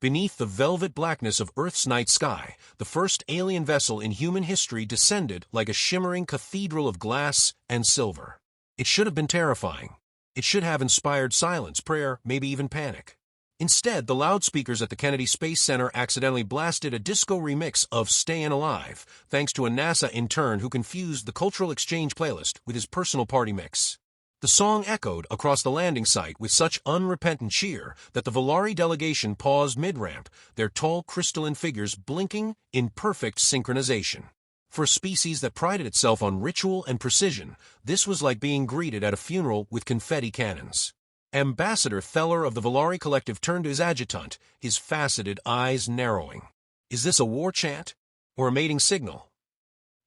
Beneath the velvet blackness of Earth's night sky, the first alien vessel in human history descended like a shimmering cathedral of glass and silver. It should have been terrifying. It should have inspired silence, prayer, maybe even panic. Instead, the loudspeakers at the Kennedy Space Center accidentally blasted a disco remix of Stayin' Alive, thanks to a NASA intern who confused the cultural exchange playlist with his personal party mix. The song echoed across the landing site with such unrepentant cheer that the Volari delegation paused mid-ramp, their tall crystalline figures blinking in perfect synchronization. For a species that prided itself on ritual and precision, this was like being greeted at a funeral with confetti cannons. Ambassador Theller of the Volari Collective turned to his adjutant, his faceted eyes narrowing. Is this a war chant? Or a mating signal?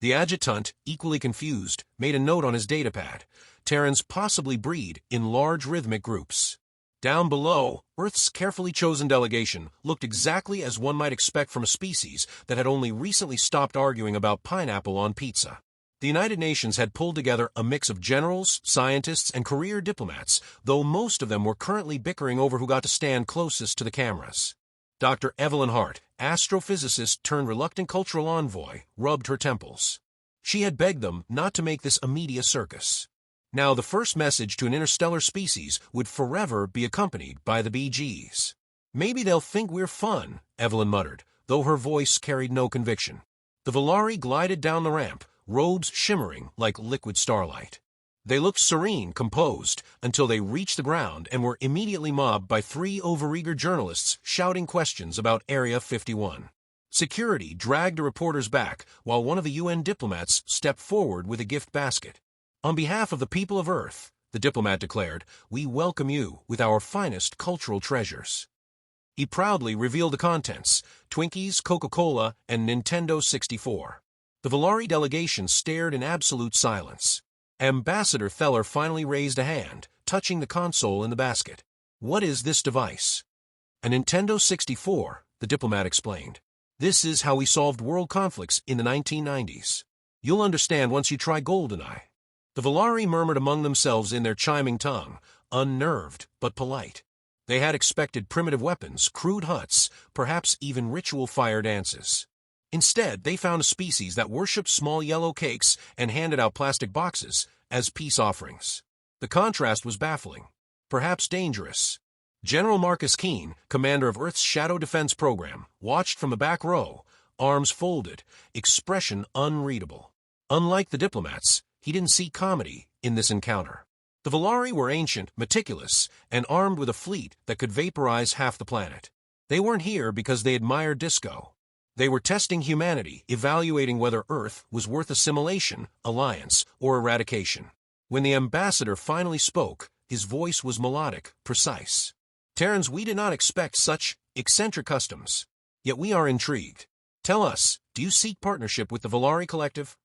The adjutant, equally confused, made a note on his datapad. Terrans possibly breed in large rhythmic groups. Down below, Earth's carefully chosen delegation looked exactly as one might expect from a species that had only recently stopped arguing about pineapple on pizza. The United Nations had pulled together a mix of generals, scientists, and career diplomats, though most of them were currently bickering over who got to stand closest to the cameras. Dr. Evelyn Hart, astrophysicist turned reluctant cultural envoy, rubbed her temples. She had begged them not to make this a media circus. Now the first message to an interstellar species would forever be accompanied by the Bee Gees. Maybe they'll think we're fun, Evelyn muttered, though her voice carried no conviction. The Volari glided down the ramp, robes shimmering like liquid starlight. They looked serene, composed, until they reached the ground and were immediately mobbed by 3 overeager journalists shouting questions about Area 51. Security dragged the reporters back, while one of the UN diplomats stepped forward with a gift basket. On behalf of the people of Earth, the diplomat declared, we welcome you with our finest cultural treasures. He proudly revealed the contents, Twinkies, Coca-Cola, and Nintendo 64. The Volari delegation stared in absolute silence. Ambassador Theller finally raised a hand, touching the console in the basket. What is this device? A Nintendo 64, the diplomat explained. This is how we solved world conflicts in the 1990s. You'll understand once you try GoldenEye. The Volari murmured among themselves in their chiming tongue, unnerved but polite. They had expected primitive weapons, crude huts, perhaps even ritual fire dances. Instead, they found a species that worshipped small yellow cakes and handed out plastic boxes as peace offerings. The contrast was baffling, perhaps dangerous. General Marcus Keene, commander of Earth's Shadow Defense Program, watched from the back row, arms folded, expression unreadable. Unlike the diplomats, he didn't see comedy in this encounter. The Volari were ancient, meticulous, and armed with a fleet that could vaporize half the planet. They weren't here because they admired disco. They were testing humanity, evaluating whether Earth was worth assimilation, alliance, or eradication. When the ambassador finally spoke, his voice was melodic, precise. Terrans, we did not expect such eccentric customs. Yet we are intrigued. Tell us, do you seek partnership with the Volari Collective?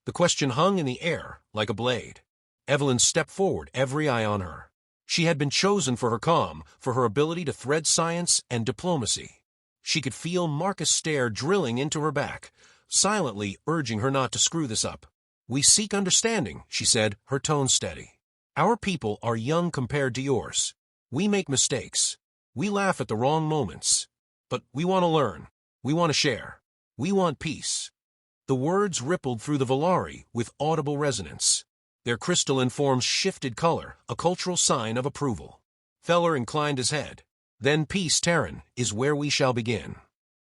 The question hung in the air like a blade. Evelyn stepped forward, every eye on her. She had been chosen for her calm, for her ability to thread science and diplomacy. She could feel Marcus' stare drilling into her back, silently urging her not to screw this up. We seek understanding, she said, her tone steady. Our people are young compared to yours. We make mistakes. We laugh at the wrong moments. But we want to learn. We want to share. We want peace. The words rippled through the Volari with audible resonance. Their crystalline forms shifted color, a cultural sign of approval. Theller inclined his head. Then peace, Terran, is where we shall begin.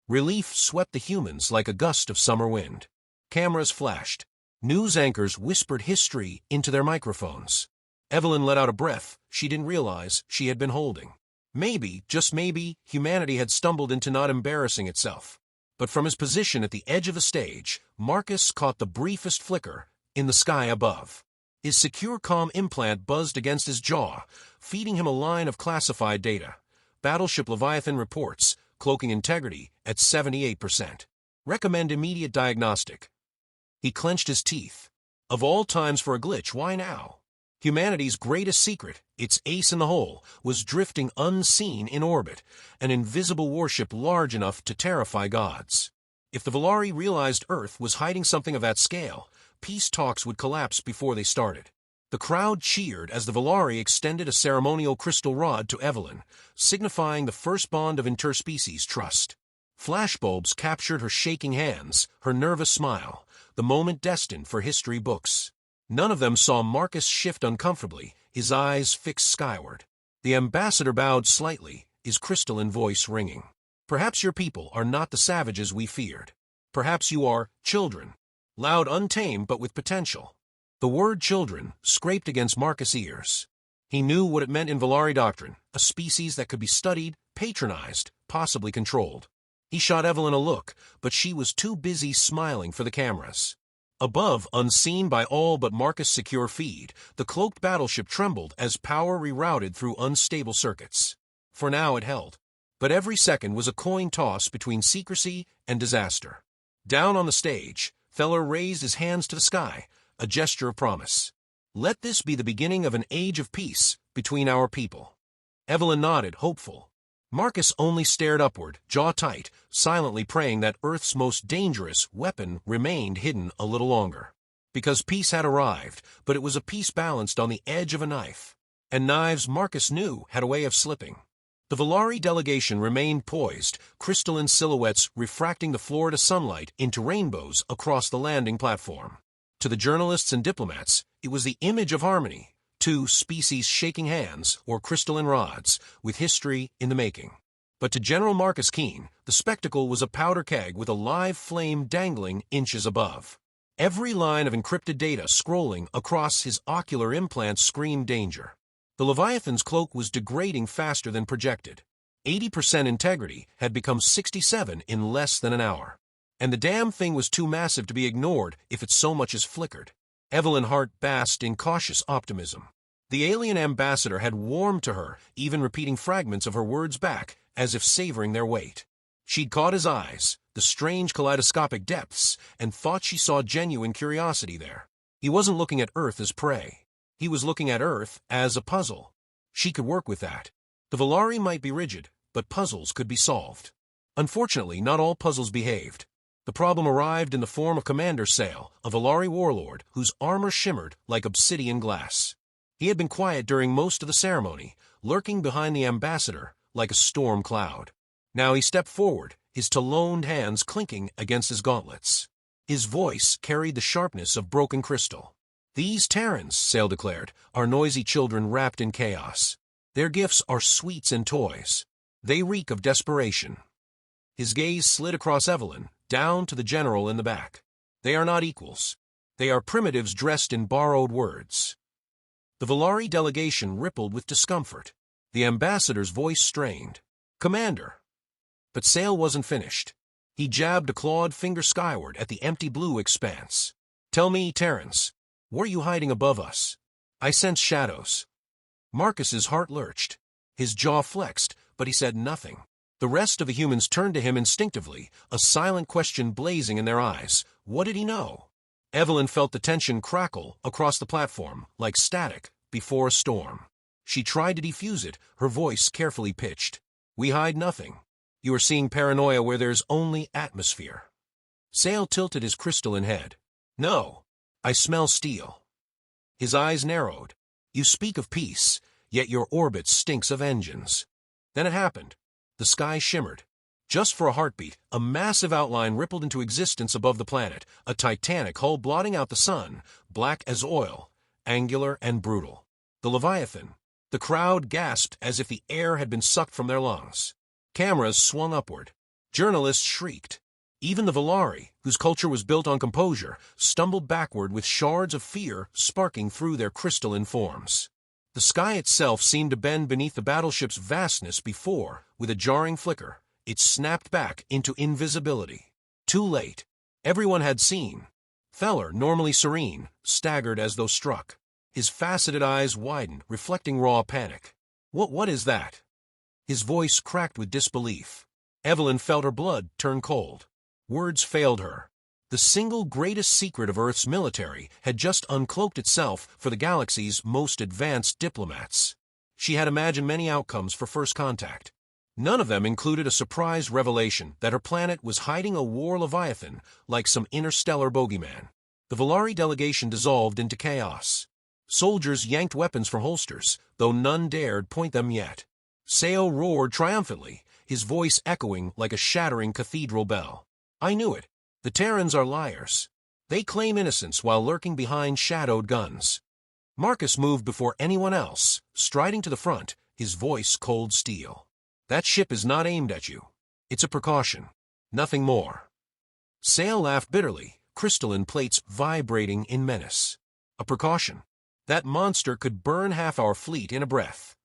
Relief swept the humans like a gust of summer wind. Cameras flashed. News anchors whispered history into their microphones. Evelyn let out a breath she didn't realize she had been holding. Maybe, just maybe, humanity had stumbled into not embarrassing itself. But from his position at the edge of the stage, Marcus caught the briefest flicker in the sky above. His secure comm implant buzzed against his jaw, feeding him a line of classified data. Battleship Leviathan reports, cloaking integrity at 78%. Recommend immediate diagnostic. He clenched his teeth. Of all times for a glitch, why now? Humanity's greatest secret, its ace in the hole, was drifting unseen in orbit, an invisible warship large enough to terrify gods. If the Volari realized Earth was hiding something of that scale, peace talks would collapse before they started. The crowd cheered as the Valari extended a ceremonial crystal rod to Evelyn, signifying the first bond of interspecies trust. Flashbulbs captured her shaking hands, her nervous smile, the moment destined for history books. None of them saw Marcus shift uncomfortably, his eyes fixed skyward. The ambassador bowed slightly, his crystalline voice ringing. Perhaps your people are not the savages we feared. Perhaps you are children. Loud, untamed, but with potential. The word children scraped against Marcus' ears. He knew what it meant in Valari doctrine, a species that could be studied, patronized, possibly controlled. He shot Evelyn a look, but she was too busy smiling for the cameras. Above, unseen by all but Marcus' secure feed, the cloaked battleship trembled as power rerouted through unstable circuits. For now it held. But every second was a coin toss between secrecy and disaster. Down on the stage, Feller raised his hands to the sky, a gesture of promise. Let this be the beginning of an age of peace between our people. Evelyn nodded, hopeful. Marcus only stared upward, jaw tight, silently praying that Earth's most dangerous weapon remained hidden a little longer. Because peace had arrived, but it was a peace balanced on the edge of a knife. And knives, Marcus knew, had a way of slipping. The Valari delegation remained poised, crystalline silhouettes refracting the Florida sunlight into rainbows across the landing platform. To the journalists and diplomats, it was the image of harmony, two species shaking hands or crystalline rods, with history in the making. But to General Marcus Keene, the spectacle was a powder keg with a live flame dangling inches above. Every line of encrypted data scrolling across his ocular implants screamed danger. The Leviathan's cloak was degrading faster than projected. 80% integrity had become 67 in less than an hour. And the damn thing was too massive to be ignored if it so much as flickered. Evelyn Hart basked in cautious optimism. The alien ambassador had warmed to her, even repeating fragments of her words back, as if savoring their weight. She'd caught his eyes, the strange kaleidoscopic depths, and thought she saw genuine curiosity there. He wasn't looking at Earth as prey. He was looking at Earth as a puzzle. She could work with that. The Valari might be rigid, but puzzles could be solved. Unfortunately, not all puzzles behaved. The problem arrived in the form of Commander Sale, a Valari warlord whose armor shimmered like obsidian glass. He had been quiet during most of the ceremony, lurking behind the ambassador like a storm cloud. Now he stepped forward, his taloned hands clinking against his gauntlets. His voice carried the sharpness of broken crystal. These Terrans, Sale declared, are noisy children wrapped in chaos. Their gifts are sweets and toys. They reek of desperation. His gaze slid across Evelyn, down to the general in the back. They are not equals. They are primitives dressed in borrowed words. The Valari delegation rippled with discomfort. The ambassador's voice strained. Commander. But Sale wasn't finished. He jabbed a clawed finger skyward at the empty blue expanse. Tell me, Terrans, what are you hiding above us? I sense shadows. Marcus's heart lurched. His jaw flexed, but he said nothing. The rest of the humans turned to him instinctively, a silent question blazing in their eyes. What did he know? Evelyn felt the tension crackle across the platform, like static before a storm. She tried to defuse it, her voice carefully pitched. We hide nothing. You are seeing paranoia where there's only atmosphere. Sale tilted his crystalline head. No, I smell steel. His eyes narrowed. You speak of peace, yet your orbit stinks of engines. Then it happened. The sky shimmered. Just for a heartbeat, a massive outline rippled into existence above the planet, a titanic hull blotting out the sun, black as oil, angular and brutal. The Leviathan. The crowd gasped as if the air had been sucked from their lungs. Cameras swung upward. Journalists shrieked. Even the Valari, whose culture was built on composure, stumbled backward with shards of fear sparking through their crystalline forms. The sky itself seemed to bend beneath the battleship's vastness before, with a jarring flicker, it snapped back into invisibility. Too late. Everyone had seen. Feller, normally serene, staggered as though struck. His faceted eyes widened, reflecting raw panic. What is that? His voice cracked with disbelief. Evelyn felt her blood turn cold. Words failed her. The single greatest secret of Earth's military had just uncloaked itself for the galaxy's most advanced diplomats. She had imagined many outcomes for first contact. None of them included a surprise revelation that her planet was hiding a war leviathan like some interstellar bogeyman. The Valari delegation dissolved into chaos. Soldiers yanked weapons from holsters, though none dared point them yet. Sale roared triumphantly, his voice echoing like a shattering cathedral bell. I knew it. The Terrans are liars. They claim innocence while lurking behind shadowed guns. Marcus moved before anyone else, striding to the front, his voice cold steel. That ship is not aimed at you. It's a precaution. Nothing more. Sale laughed bitterly, crystalline plates vibrating in menace. A precaution. That monster could burn half our fleet in a breath.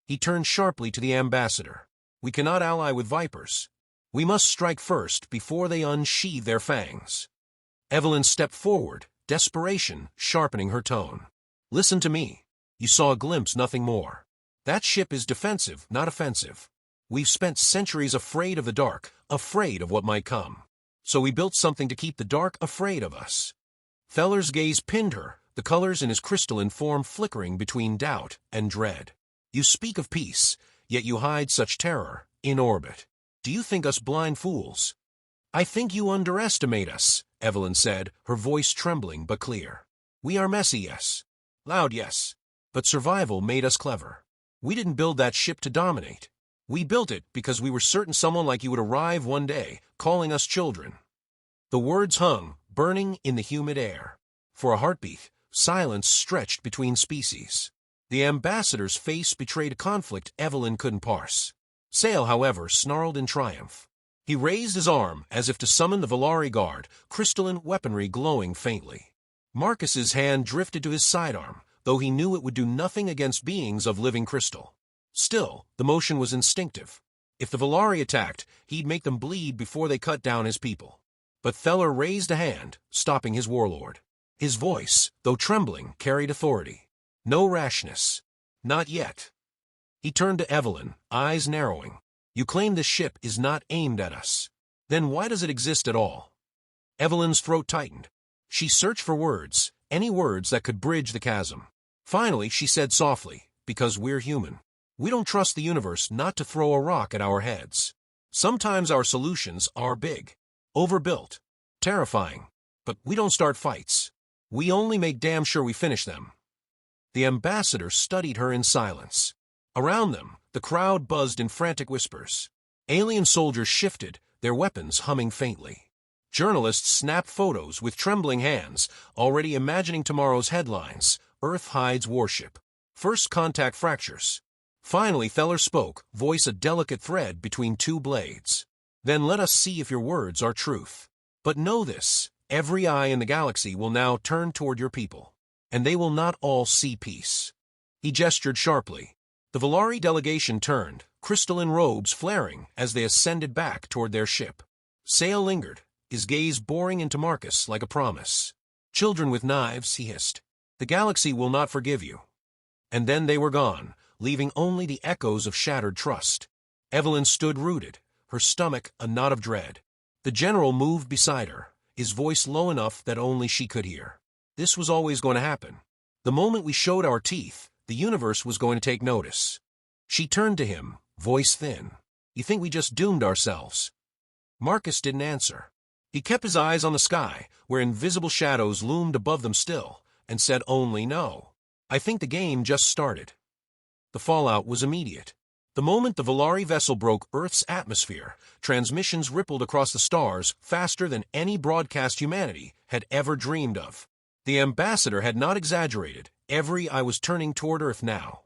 He turned sharply to the ambassador. We cannot ally with vipers. We must strike first before they unsheathe their fangs. Evelyn stepped forward, desperation sharpening her tone. Listen to me. You saw a glimpse, nothing more. That ship is defensive, not offensive. We've spent centuries afraid of the dark, afraid of what might come. So we built something to keep the dark afraid of us. Feller's gaze pinned her, the colors in his crystalline form flickering between doubt and dread. You speak of peace, yet you hide such terror, in orbit. Do you think us blind fools? I think you underestimate us, Evelyn said, her voice trembling but clear. We are messy, yes. Loud, yes. But survival made us clever. We didn't build that ship to dominate. We built it because we were certain someone like you would arrive one day, calling us children. The words hung, burning in the humid air. For a heartbeat, silence stretched between species. The ambassador's face betrayed a conflict Evelyn couldn't parse. Sale, however, snarled in triumph. He raised his arm as if to summon the Valari guard, crystalline weaponry glowing faintly. Marcus's hand drifted to his sidearm, though he knew it would do nothing against beings of living crystal. Still, the motion was instinctive. If the Valari attacked, he'd make them bleed before they cut down his people. But Feller raised a hand, stopping his warlord. His voice, though trembling, carried authority. No rashness. Not yet. He turned to Evelyn, eyes narrowing. You claim this ship is not aimed at us. Then why does it exist at all? Evelyn's throat tightened. She searched for words, any words that could bridge the chasm. Finally, she said softly, because we're human. We don't trust the universe not to throw a rock at our heads. Sometimes our solutions are big, overbuilt, terrifying, but we don't start fights. We only make damn sure we finish them. The ambassador studied her in silence. Around them, the crowd buzzed in frantic whispers. Alien soldiers shifted, their weapons humming faintly. Journalists snapped photos with trembling hands, already imagining tomorrow's headlines. Earth hides warship. First contact fractures. Finally, Feller spoke, voice a delicate thread between two blades. Then let us see if your words are truth. But know this, every eye in the galaxy will now turn toward your people, and they will not all see peace. He gestured sharply. The Valari delegation turned, crystalline robes flaring as they ascended back toward their ship. Sale lingered, his gaze boring into Marcus like a promise. Children with knives, he hissed. The galaxy will not forgive you. And then they were gone, leaving only the echoes of shattered trust. Evelyn stood rooted, her stomach a knot of dread. The general moved beside her, his voice low enough that only she could hear. This was always going to happen. The moment we showed our teeth, the universe was going to take notice. She turned to him, voice thin. You think we just doomed ourselves? Marcus didn't answer. He kept his eyes on the sky, where invisible shadows loomed above them still, and said only no. I think the game just started. The fallout was immediate. The moment the Valari vessel broke Earth's atmosphere, transmissions rippled across the stars faster than any broadcast humanity had ever dreamed of. The ambassador had not exaggerated. Every eye was turning toward Earth now.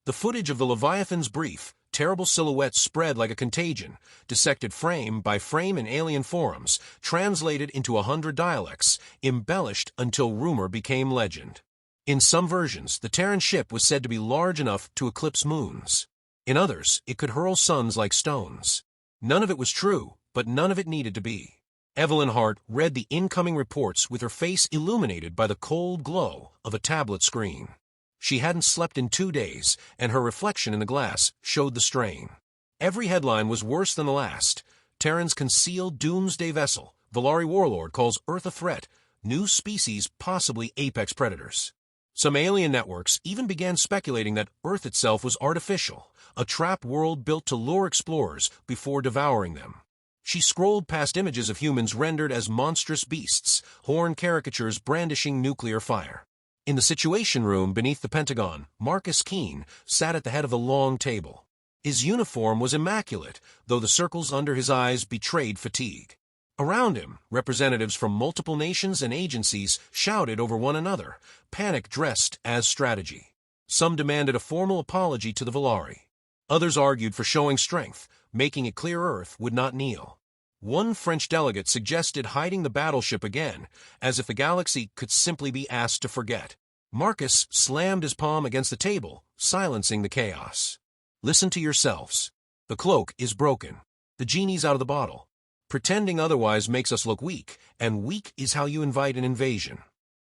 The footage of the Leviathan's brief, terrible silhouette spread like a contagion, dissected frame by frame in alien forums, translated into 100 dialects, embellished until rumor became legend. In some versions, the Terran ship was said to be large enough to eclipse moons. In others, it could hurl suns like stones. None of it was true, but none of it needed to be. Evelyn Hart read the incoming reports with her face illuminated by the cold glow of a tablet screen. She hadn't slept in 2 days, and her reflection in the glass showed the strain. Every headline was worse than the last. Terran's concealed doomsday vessel. Valari warlord calls Earth a threat. New species, possibly apex predators. Some alien networks even began speculating that Earth itself was artificial, a trapped world built to lure explorers before devouring them. She scrolled past images of humans rendered as monstrous beasts, horned caricatures brandishing nuclear fire. In the Situation Room beneath the Pentagon, Marcus Keene sat at the head of the long table. His uniform was immaculate, though the circles under his eyes betrayed fatigue. Around him, representatives from multiple nations and agencies shouted over one another, panic dressed as strategy. Some demanded a formal apology to the Volari. Others argued for showing strength, making it clear Earth would not kneel. One French delegate suggested hiding the battleship again, as if the galaxy could simply be asked to forget. Marcus slammed his palm against the table, silencing the chaos. Listen to yourselves. The cloak is broken. The genie's out of the bottle. Pretending otherwise makes us look weak, and weak is how you invite an invasion.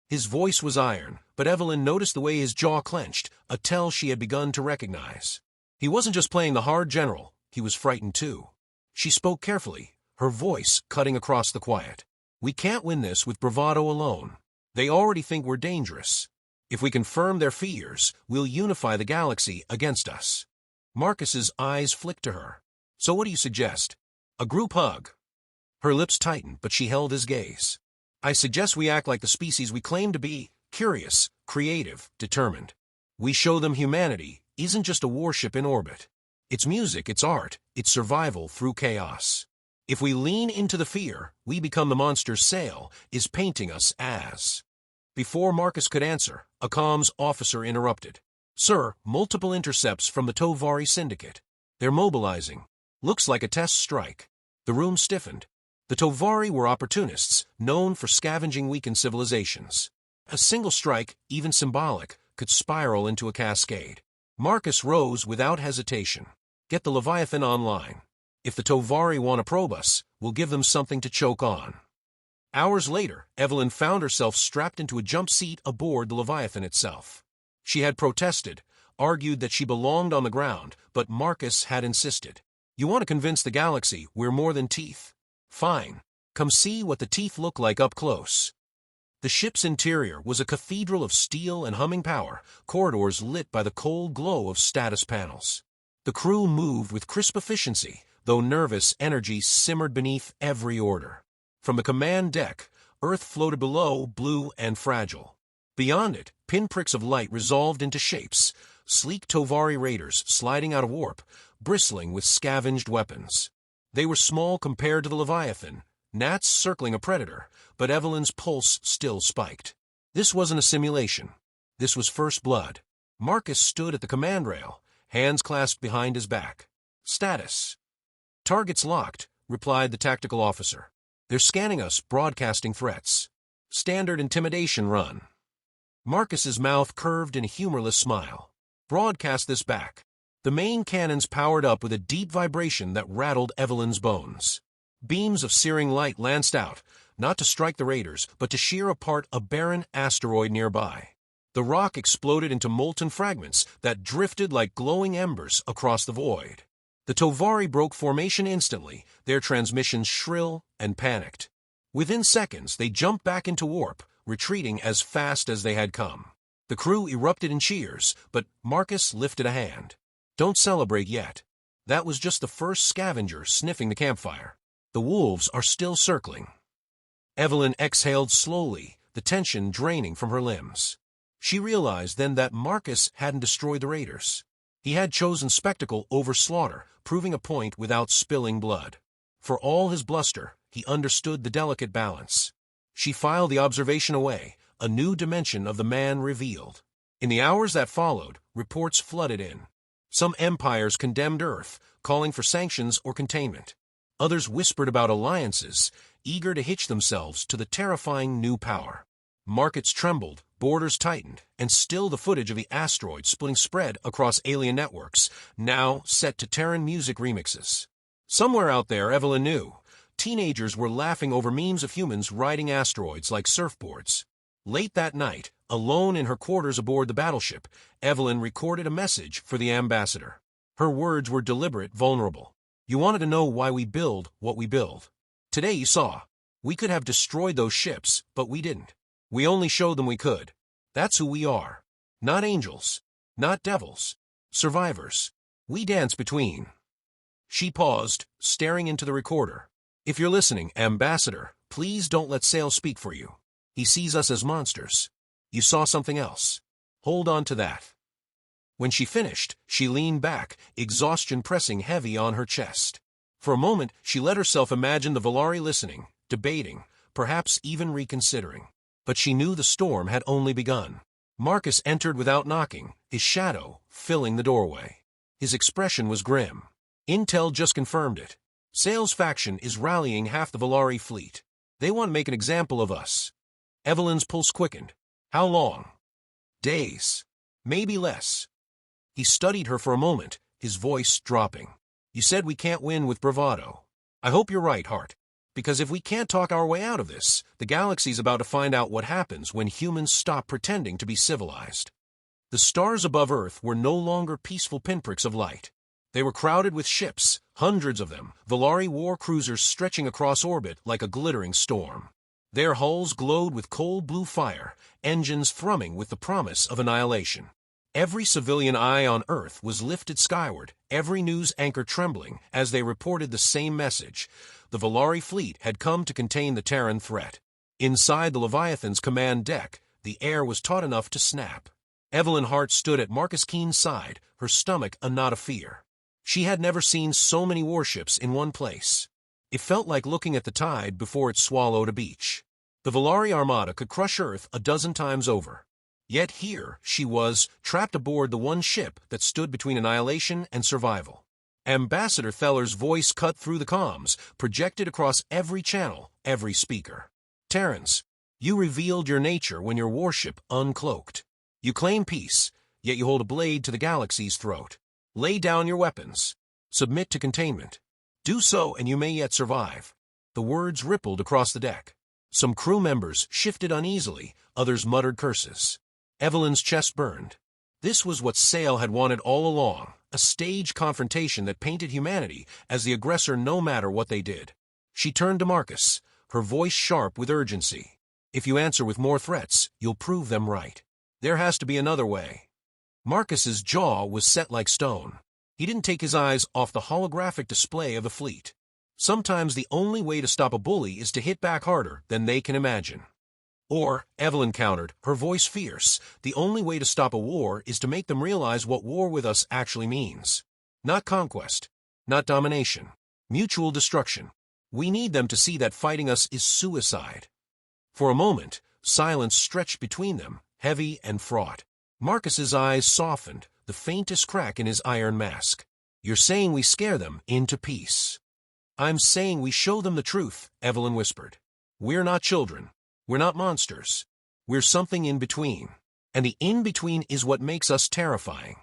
His voice was iron, but Evelyn noticed the way his jaw clenched, a tell she had begun to recognize. He wasn't just playing the hard general, he was frightened too. She spoke carefully, her voice cutting across the quiet. We can't win this with bravado alone. They already think we're dangerous. If we confirm their fears, we'll unify the galaxy against us. Marcus's eyes flicked to her. So what do you suggest? A group hug. Her lips tightened, but she held his gaze. I suggest we act like the species we claim to be, curious, creative, determined. We show them humanity isn't just a warship in orbit. It's music, it's art, it's survival through chaos. If we lean into the fear, we become the monster's sail is painting us as. Before Marcus could answer, a comms officer interrupted. Sir, multiple intercepts from the Tovari Syndicate. They're mobilizing. Looks like a test strike. The room stiffened. The Tovari were opportunists, known for scavenging weakened civilizations. A single strike, even symbolic, could spiral into a cascade. Marcus rose without hesitation. Get the Leviathan online. If the Tovari want to probe us, we'll give them something to choke on. Hours later, Evelyn found herself strapped into a jump seat aboard the Leviathan itself. She had protested, argued that she belonged on the ground, but Marcus had insisted. You want to convince the galaxy we're more than teeth? Fine. Come see what the teeth look like up close. The ship's interior was a cathedral of steel and humming power, corridors lit by the cold glow of status panels. The crew moved with crisp efficiency, though nervous energy simmered beneath every order. From the command deck, Earth floated below, blue and fragile. Beyond it, pinpricks of light resolved into shapes, sleek Tovari raiders sliding out of warp, bristling with scavenged weapons. They were small compared to the Leviathan, gnats circling a predator, but Evelyn's pulse still spiked. This wasn't a simulation. This was first blood. Marcus stood at the command rail, hands clasped behind his back. Status. Targets locked, replied the tactical officer. They're scanning us, broadcasting threats. Standard intimidation run. Marcus's mouth curved in a humorless smile. Broadcast this back. The main cannons powered up with a deep vibration that rattled Evelyn's bones. Beams of searing light lanced out, not to strike the raiders, but to shear apart a barren asteroid nearby. The rock exploded into molten fragments that drifted like glowing embers across the void. The Tovari broke formation instantly, their transmissions shrill and panicked. Within seconds, they jumped back into warp, retreating as fast as they had come. The crew erupted in cheers, but Marcus lifted a hand. Don't celebrate yet. That was just the first scavenger sniffing the campfire. The wolves are still circling. Evelyn exhaled slowly, the tension draining from her limbs. She realized then that Marcus hadn't destroyed the raiders. He had chosen spectacle over slaughter, proving a point without spilling blood. For all his bluster, he understood the delicate balance. She filed the observation away, a new dimension of the man revealed. In the hours that followed, reports flooded in. Some empires condemned Earth, calling for sanctions or containment. Others whispered about alliances, eager to hitch themselves to the terrifying new power. Markets trembled, borders tightened, and still the footage of the asteroid splitting spread across alien networks, now set to Terran music remixes. Somewhere out there, Evelyn knew, teenagers were laughing over memes of humans riding asteroids like surfboards. Late that night, alone in her quarters aboard the battleship, Evelyn recorded a message for the ambassador. Her words were deliberate, vulnerable. You wanted to know why we build what we build. Today you saw. We could have destroyed those ships, but we didn't. We only showed them we could. That's who we are. Not angels. Not devils. Survivors. We dance between. She paused, staring into the recorder. If you're listening, Ambassador, please don't let Sale speak for you. He sees us as monsters. You saw something else. Hold on to that. When she finished, she leaned back, exhaustion pressing heavy on her chest. For a moment, she let herself imagine the Valari listening, debating, perhaps even reconsidering. But she knew the storm had only begun. Marcus entered without knocking, his shadow filling the doorway. His expression was grim. Intel just confirmed it. Sale's faction is rallying half the Valari fleet. They want to make an example of us. Evelyn's pulse quickened. How long? Days. Maybe less. He studied her for a moment, his voice dropping. You said we can't win with bravado. I hope you're right, Hart. Because if we can't talk our way out of this, the galaxy's about to find out what happens when humans stop pretending to be civilized. The stars above Earth were no longer peaceful pinpricks of light. They were crowded with ships, hundreds of them, Valari war cruisers stretching across orbit like a glittering storm. Their hulls glowed with cold blue fire, engines thrumming with the promise of annihilation. Every civilian eye on Earth was lifted skyward, every news anchor trembling as they reported the same message. The Valari fleet had come to contain the Terran threat. Inside the Leviathan's command deck, the air was taut enough to snap. Evelyn Hart stood at Marcus Keen's side, her stomach a knot of fear. She had never seen so many warships in one place. It felt like looking at the tide before it swallowed a beach. The Valari armada could crush Earth a dozen times over. Yet here she was, trapped aboard the one ship that stood between annihilation and survival. Ambassador Theller's voice cut through the comms, projected across every channel, every speaker. Terrans, you revealed your nature when your warship uncloaked. You claim peace, yet you hold a blade to the galaxy's throat. Lay down your weapons. Submit to containment. Do so and you may yet survive. The words rippled across the deck. Some crew members shifted uneasily, others muttered curses. Evelyn's chest burned. This was what Sale had wanted all along, a staged confrontation that painted humanity as the aggressor no matter what they did. She turned to Marcus, her voice sharp with urgency. If you answer with more threats, you'll prove them right. There has to be another way. Marcus's jaw was set like stone. He didn't take his eyes off the holographic display of the fleet. Sometimes the only way to stop a bully is to hit back harder than they can imagine. Or, Evelyn countered, her voice fierce, the only way to stop a war is to make them realize what war with us actually means. Not conquest, not domination, mutual destruction. We need them to see that fighting us is suicide. For a moment, silence stretched between them, heavy and fraught. Marcus's eyes softened, the faintest crack in his iron mask. You're saying we scare them into peace. I'm saying we show them the truth, Evelyn whispered. We're not children. We're not monsters. We're something in between. And the in-between is what makes us terrifying.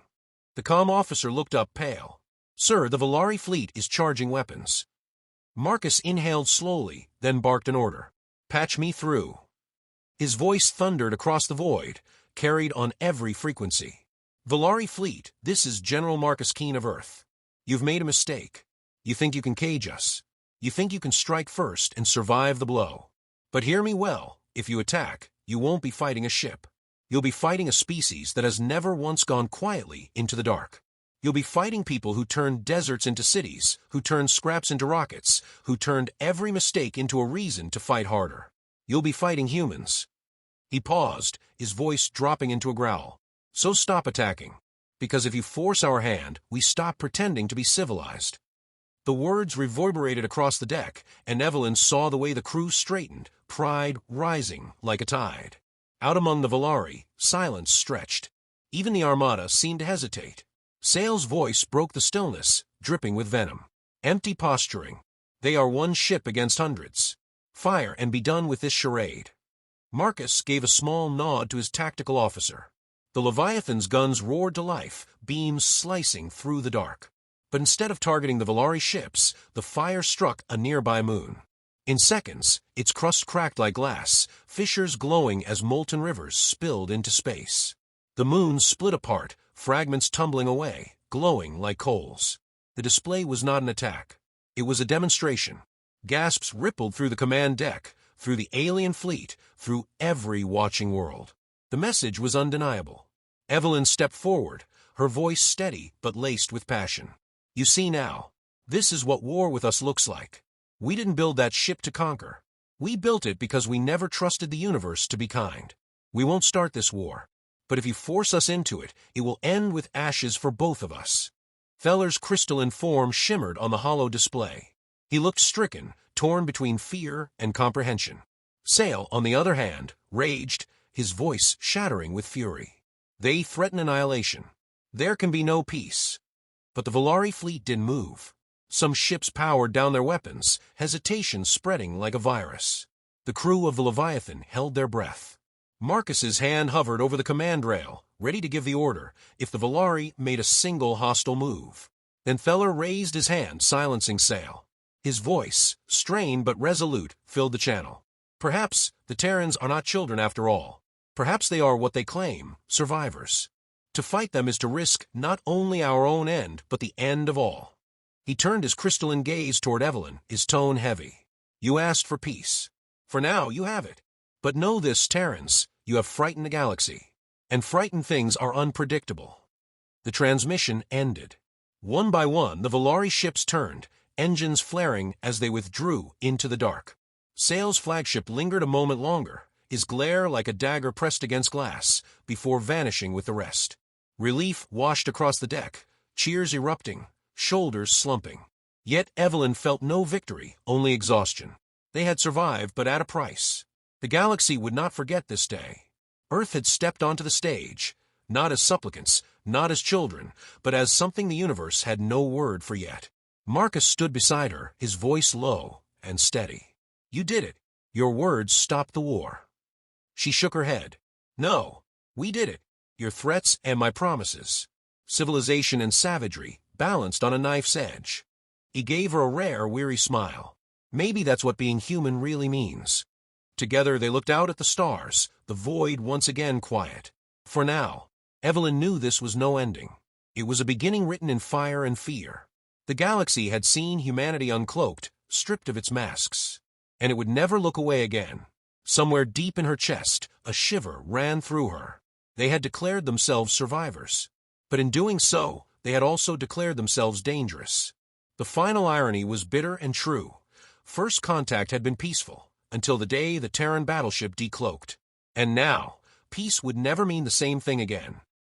The comm officer looked up pale. Sir, the Valari fleet is charging weapons. Marcus inhaled slowly, then barked an order. Patch me through. His voice thundered across the void, carried on every frequency. Valari fleet, this is General Marcus Keen of Earth. You've made a mistake. You think you can cage us. You think you can strike first and survive the blow. But hear me well, if you attack, you won't be fighting a ship. You'll be fighting a species that has never once gone quietly into the dark. You'll be fighting people who turned deserts into cities, who turned scraps into rockets, who turned every mistake into a reason to fight harder. You'll be fighting humans. He paused, his voice dropping into a growl. So stop attacking. Because if you force our hand, we stop pretending to be civilized. The words reverberated across the deck, and Evelyn saw the way the crew straightened, pride rising like a tide. Out among the Valari, silence stretched. Even the armada seemed to hesitate. Sale's voice broke the stillness, dripping with venom. Empty posturing. They are one ship against hundreds. Fire and be done with this charade. Marcus gave a small nod to his tactical officer. The Leviathan's guns roared to life, beams slicing through the dark. But instead of targeting the Valari ships, the fire struck a nearby moon. In seconds, its crust cracked like glass, fissures glowing as molten rivers spilled into space. The moon split apart, fragments tumbling away, glowing like coals. The display was not an attack. It was a demonstration. Gasps rippled through the command deck, through the alien fleet, through every watching world. The message was undeniable. Evelyn stepped forward, her voice steady but laced with passion. You see now, this is what war with us looks like. We didn't build that ship to conquer. We built it because we never trusted the universe to be kind. We won't start this war. But if you force us into it, it will end with ashes for both of us. Feller's crystalline form shimmered on the hollow display. He looked stricken, torn between fear and comprehension. Sale, on the other hand, raged, his voice shattering with fury. They threaten annihilation. There can be no peace. But the Valari fleet didn't move. Some ships powered down their weapons, hesitation spreading like a virus. The crew of the Leviathan held their breath. Marcus's hand hovered over the command rail, ready to give the order, if the Valari made a single hostile move. Then Feller raised his hand, silencing Sale. His voice, strained but resolute, filled the channel. Perhaps the Terrans are not children after all. Perhaps they are what they claim, survivors. To fight them is to risk not only our own end, but the end of all. He turned his crystalline gaze toward Evelyn, his tone heavy. You asked for peace. For now, you have it. But know this, Terrans, you have frightened the galaxy. And frightened things are unpredictable. The transmission ended. One by one, the Valari ships turned, engines flaring as they withdrew into the dark. Sale's flagship lingered a moment longer, his glare like a dagger pressed against glass, before vanishing with the rest. Relief washed across the deck, cheers erupting, shoulders slumping. Yet Evelyn felt no victory, only exhaustion. They had survived, but at a price. The galaxy would not forget this day. Earth had stepped onto the stage, not as supplicants, not as children, but as something the universe had no word for yet. Marcus stood beside her, his voice low and steady. You did it. Your words stopped the war. She shook her head. No, we did it. Your threats and my promises. Civilization and savagery, balanced on a knife's edge. He gave her a rare, weary smile. Maybe that's what being human really means. Together they looked out at the stars, the void once again quiet. For now, Evelyn knew this was no ending. It was a beginning written in fire and fear. The galaxy had seen humanity uncloaked, stripped of its masks. And it would never look away again. Somewhere deep in her chest, a shiver ran through her. They had declared themselves survivors. But in doing so, they had also declared themselves dangerous. The final irony was bitter and true. First contact had been peaceful, until the day the Terran battleship decloaked. And now, peace would never mean the same thing again.